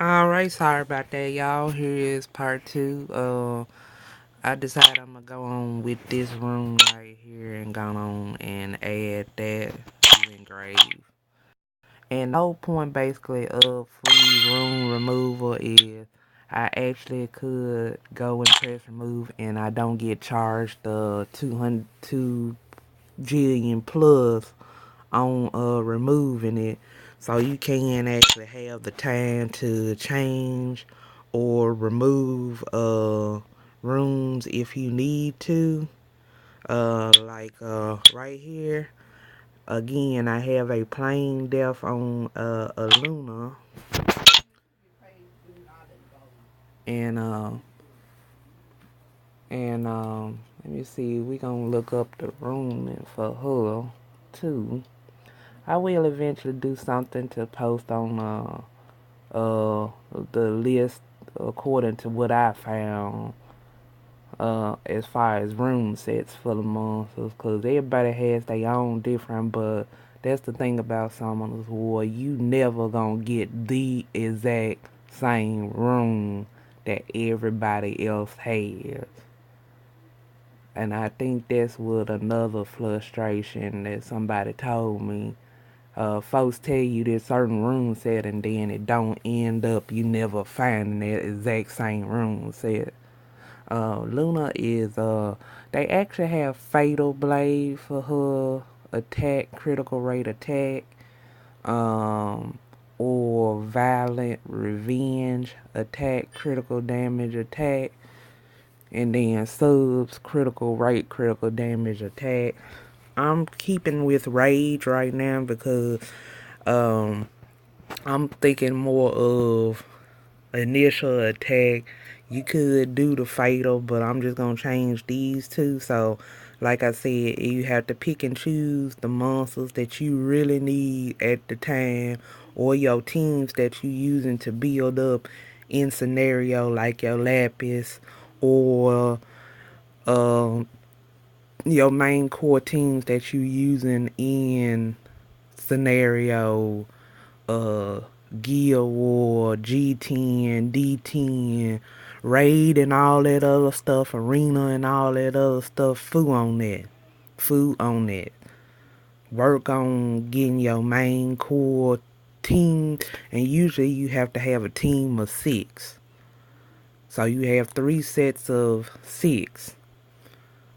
Alright, sorry about that, y'all. Here is part two. I decided I'm gonna go on with this room right here and go on and add that to engrave. And the whole point basically of free room removal is I actually could go and press remove and I don't get charged the 202 jillion plus on removing it, so you can actually have the time to change or remove rooms if you need to. Right here again, I have a plain def on a Luna, and let me see, we gonna look up the room for her too. I will eventually do something to post on the list according to what I found as far as room sets for the monsters, because everybody has their own different, but that's the thing about Summoners War, you never gonna get the exact same room that everybody else has. And I think that's what another frustration that somebody told me. Folks tell you this certain room set and then it don't end up you never finding that exact same room set. Luna is they actually have Fatal Blade for her attack, critical rate attack, um or Violent Revenge attack, critical damage attack, and then subs critical rate, critical damage attack. I'm keeping with Rage right now because um I'm thinking more of initial attack. You could do the fatal, but I'm just gonna change these two. So, like I said, you have to pick and choose the monsters that you really need at the time, or your teams that you using to build up in scenario, like your Lapis or um your main core teams that you using in scenario, uh Guild War, G10, D10, Raid and all that other stuff, Arena and all that other stuff. Food on that. Food on that. Work on getting your main core team, and usually you have to have a team of 6. So you have 3 sets of 6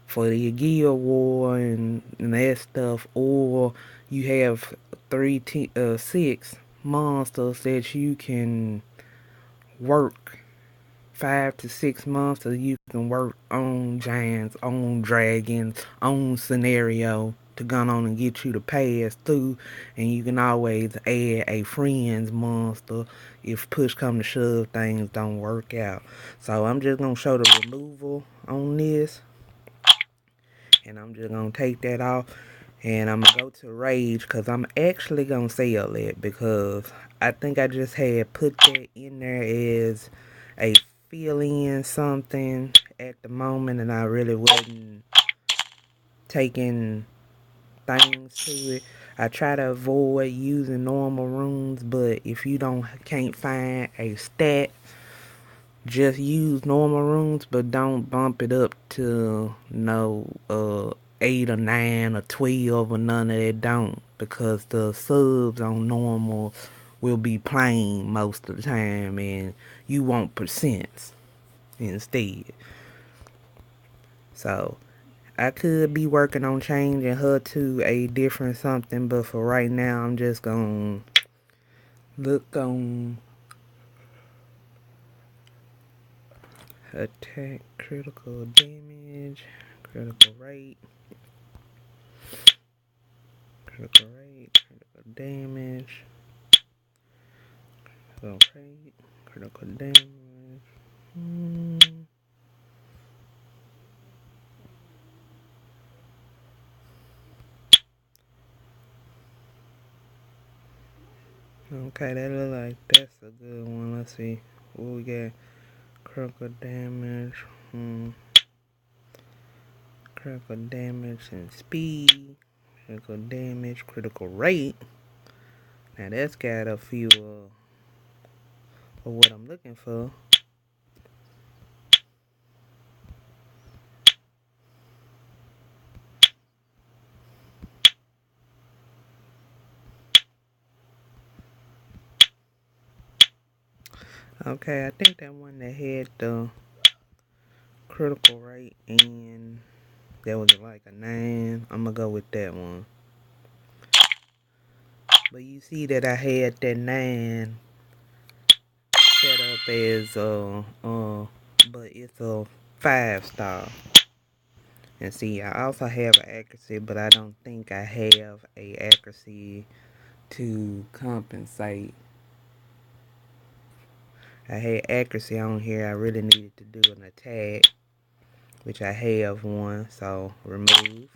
for the Guild War and that stuff, or you have 6 monsters that you can work, 5 to 6 months, so you can work on giants, on dragons, on scenario to go on and get you to pass through, and you can always add a friend's monster if push come to shove, things don't work out. So I'm just gonna show the removal on this, and I'm just gonna take that off, and I'm gonna go to Rage because I'm actually gonna sell it, because I think I just had put that in there as a fill in something at the moment, and I really wasn't taking things to it. I try to avoid using normal runes, but if you can't find a stat, just use normal runes, but don't bump it up to 8 or 9 or 12 or none of that. Don't, because the subs on normal will be plain most of the time, and you want percents instead. So I could be working on changing her to a different something, but for right now I'm just gonna look on attack, critical damage, critical rate, critical damage, critical damage. Okay, that look like that's a good one. Let's see what we got. Critical damage, critical damage and speed, critical damage, critical rate. Now that's got a few for what I'm looking for. Okay, I think that one that had the critical rate and that was like a 9. I'm gonna go with that one. But you see that I had that 9 set up as but it's a 5-star. And see, I also have an accuracy, but I don't think I have a accuracy to compensate. I had accuracy on here. I really needed to do an attack, which I have one, so remove.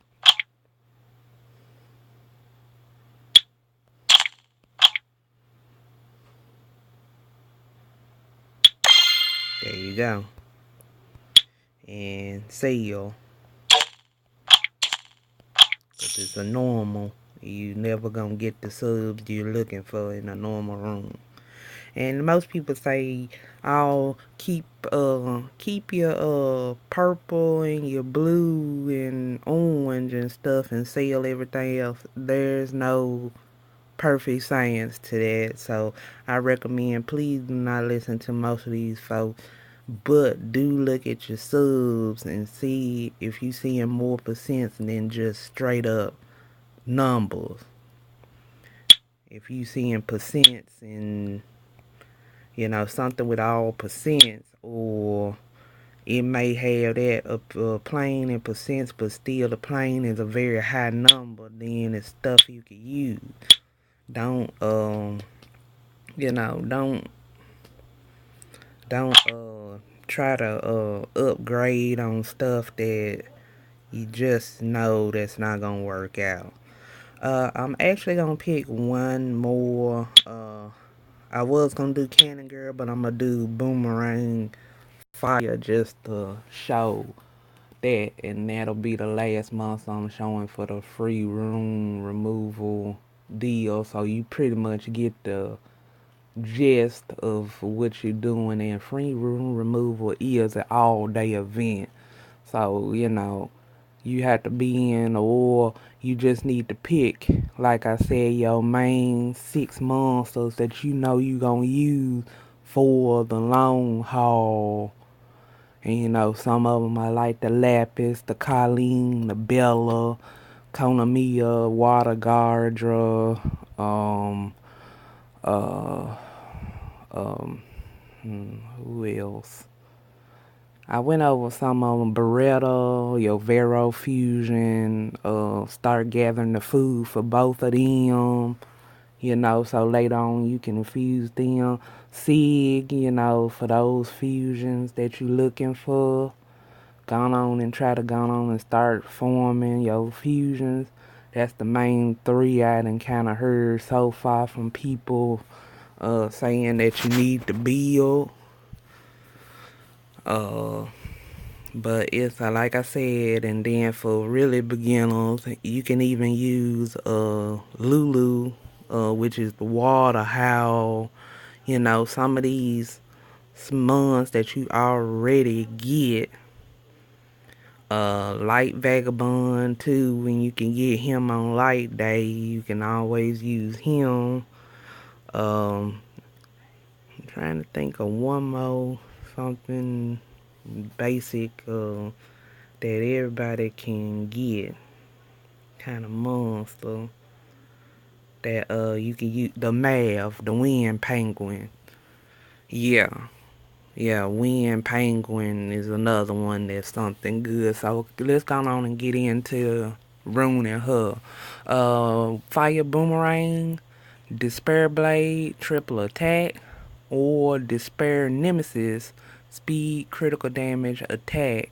There you go. And seal. Because it's a normal. You never gonna get the subs you're looking for in a normal room. And most people say, "Oh, keep your purple and your blue and orange and stuff, and sell everything else." There's no perfect science to that, so I recommend please do not listen to most of these folks. But do look at your subs and see if you seeing more percents than just straight up numbers. If you seeing percents and something with all percents, or it may have that plane in percents, but still the plane is a very high number, then it's stuff you can use. Don't don't try to upgrade on stuff that you just know that's not gonna work out. I'm actually gonna pick one more. I was gonna do Cannon Girl, but I'm gonna do Boomerang Fire just to show that, and that'll be the last month I'm showing for the free rune removal deal. So you pretty much get the gist of what you're doing, and free rune removal is an all-day event. So you have to be in, or you just need to pick, like I said, your main 6 monsters that you gonna use for the long haul. And some of them I like the Lapis, the Colleen, the Bella, Konamiya, Water Gardra, uh, who else? I went over some of them, Beretta, your Vero Fusion, start gathering the food for both of them, so later on you can infuse them. Sig, for those fusions that you're looking for. Gone on and try to go on and start forming your fusions. That's the main 3 I done kind of heard so far from people saying that you need to build. But it's like I said, and then for really beginners, you can even use Lulu, which is the water howl. Some of these months that you already get. Light Vagabond too, when you can get him on light day, you can always use him. I'm trying to think of one more something basic that everybody can get, kind of monster that you can use. The Mav, the Wind Penguin. Yeah, Wind Penguin is another one that's something good. So let's go on and get into Rune and her. Fire Boomerang, Despair Blade, Triple Attack, or Despair Nemesis, Speed, Critical Damage, Attack.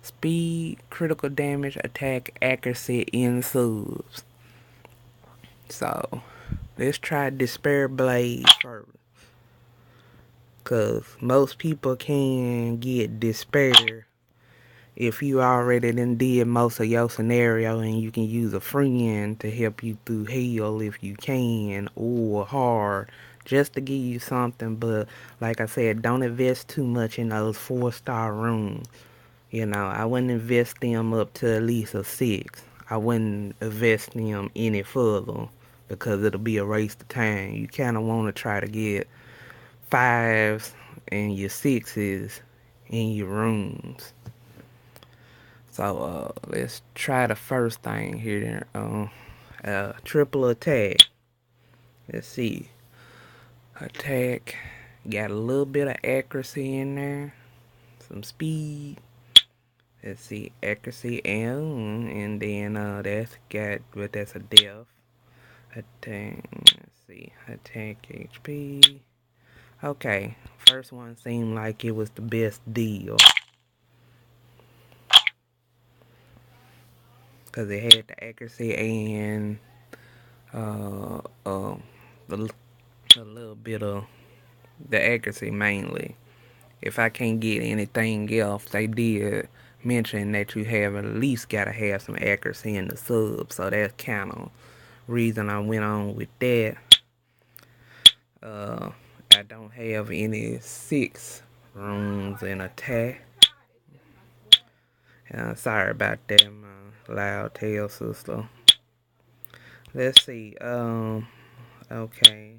Speed, Critical Damage, Attack, Accuracy in subs. So let's try Despair Blade first. Because most people can get despair if you already done did most of your scenario, and you can use a friend to help you through hell if you can, or hard just to give you something. But like I said, don't invest too much in those 4-star rooms. You know, I wouldn't invest them up to at least a 6. I wouldn't invest them any further because it'll be a waste of time. You kind of want to try to get 5s and your 6s in your rooms. So let's try the first thing here. Triple attack. Let's see. Attack. Got a little bit of accuracy in there. Some speed. Let's see. Accuracy and then that's a death. Attack. Let's see. Attack HP. Okay. First one seemed like it was the best deal. Because it had the accuracy and a little bit of the accuracy mainly. If I can't get anything else, they did mention that you have at least got to have some accuracy in the sub. So that's kind of reason I went on with that. I don't have any 6 runes in attack. Sorry about that, my loud tail sister. Let's see. Okay.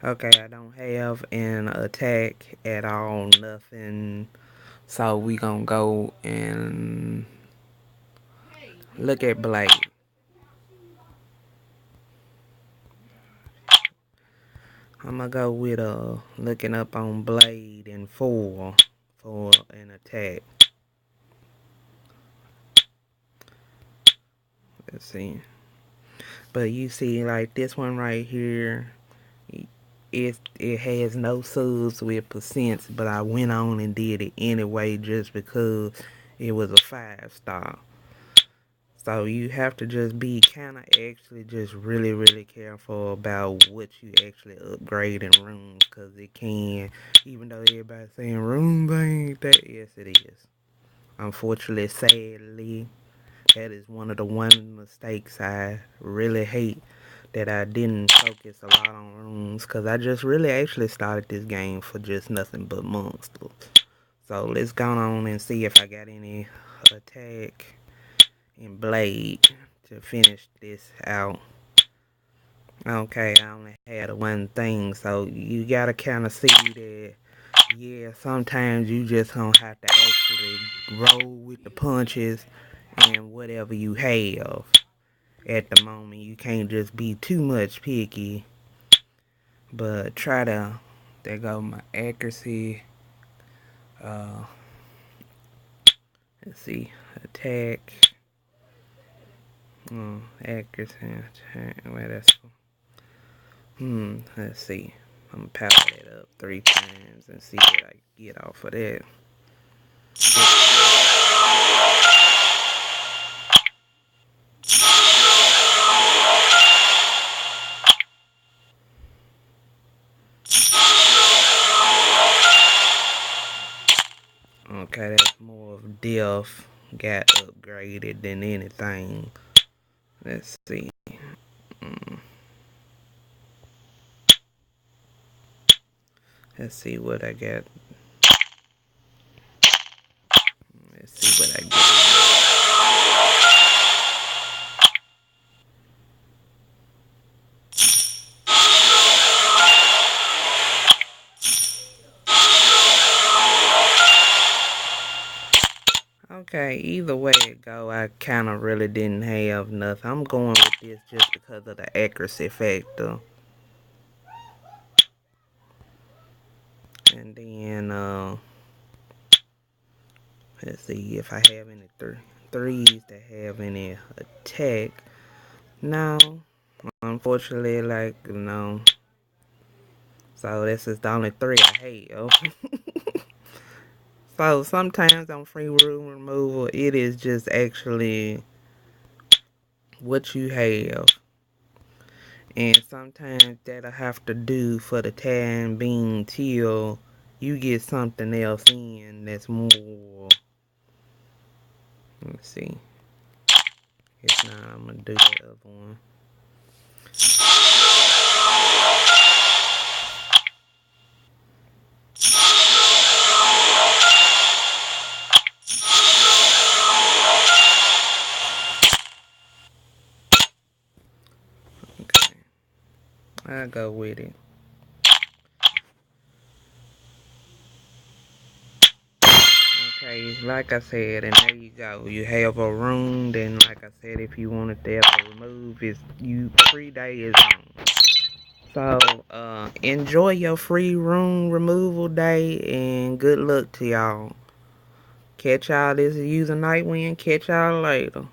Okay, I don't have an attack at all, nothing. So we gonna go and look at Blade. I'm gonna go with looking up on Blade and 4 for an attack. Let's see. But you see, like this one right here, it has no subs with percents, but I went on and did it anyway just because it was a 5-star. So you have to just be kind of actually just really careful about what you actually upgrade in rooms, because it can, even though everybody's saying rooms ain't that, yes it is. Unfortunately, sadly, that is one of the mistakes I really hate, that I didn't focus a lot on rooms, because I just really actually started this game for just nothing but monsters. So let's go on and see if I got any attack and Blade to finish this out. Okay, I only had one thing, so you gotta kind of see that, yeah, sometimes you just gonna have to actually roll with the punches and whatever you have at the moment. You can't just be too much picky, but try to, there go my accuracy. Let's see, attack. Accuracy, attack. Wait, that's. Let's see. I'm gonna power that up 3 times and see what I get off of that. Okay, that's more of death got upgraded than anything. Let's see. Let's see what I got. Let's see what I get. Okay, either way it go, I kind of really didn't have nothing. I'm going with this just because of the accuracy factor. And then, let's see if I have any 3s that have any attack. No, unfortunately, like, no. So this is the only 3 I have. So sometimes on free room removal, it is just actually what you have. And sometimes that'll have to do for the time being till you get something else in that's more. Let's see. If not, I'm gonna do the other one. Okay, I'll go with it. Okay, like I said, and there you go. You have a rune, then like I said, if you wanted to ever remove, it's you 3 days on. So, enjoy your free rune removal day, and good luck to y'all. Catch y'all. This is User Nightwind. Catch y'all later.